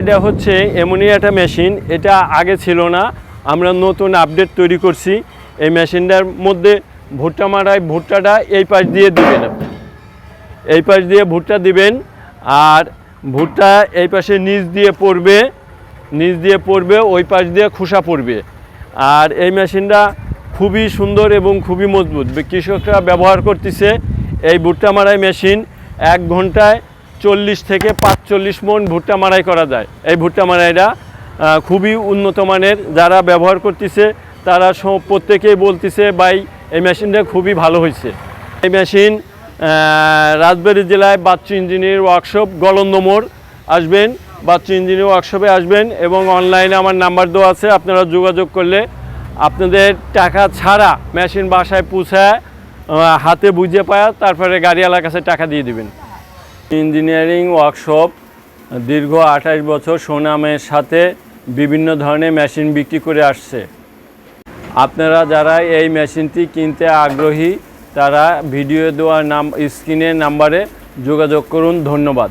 এটা হচ্ছে এমনই একটা মেশিন, এটা আগে ছিল না, আমরা নতুন আপডেট তৈরি করছি। এই মেশিনটার মধ্যে ভুট্টা মারায় ভুট্টাটা এই পাশ দিয়ে দিবেন, আপনি এই পাশ দিয়ে ভুট্টা দিবেন, আর ভুট্টা এই পাশে নিচ দিয়ে পড়বে, ওই পাশ দিয়ে খোসা পড়বে। আর এই মেশিনটা খুবই সুন্দর এবং খুবই মজবুত। কৃষকরা ব্যবহার করতেছে এই ভুট্টা মারাই মেশিন। 1 ঘন্টায় 40 থেকে 45 মণ ভুট্টা মারাই করা যায়। এই ভুট্টা মারাইটা খুবই উন্নত মানের। যারা ব্যবহার করতেছে তারা প্রত্যেকেই বলতেছে ভাই এই মেশিনটা খুবই ভালো হয়েছে। এই মেশিন রাজবাড়ী জেলায় বাচ্চু ইঞ্জিনিয়ারিং ওয়ার্কশপ, গলন্দ মোড় আসবেন, বাচ্চু ইঞ্জিনিয়ারিং ওয়ার্কশপে আসবেন এবং অনলাইনে আমার নাম্বার দেওয়া আছে, আপনারা যোগাযোগ করলে আপনাদের টাকা ছাড়া মেশিন বাসায় পৌঁছায় হাতে বুঝে পায়, তারপরে গাড়িওয়ালার কাছে টাকা দিয়ে দিবেন। ইঞ্জিনিয়ারিং ওয়ার্কশপ দীর্ঘ 28 বছর সুনামের সাথে বিভিন্ন ধরনের মেশিন বিক্রি করে আসছে। আপনারা যারা এই মেশিনটি কিনতে আগ্রহী তারা ভিডিও দেওয়া স্ক্রিনের নাম্বারে যোগাযোগ করুন। ধন্যবাদ।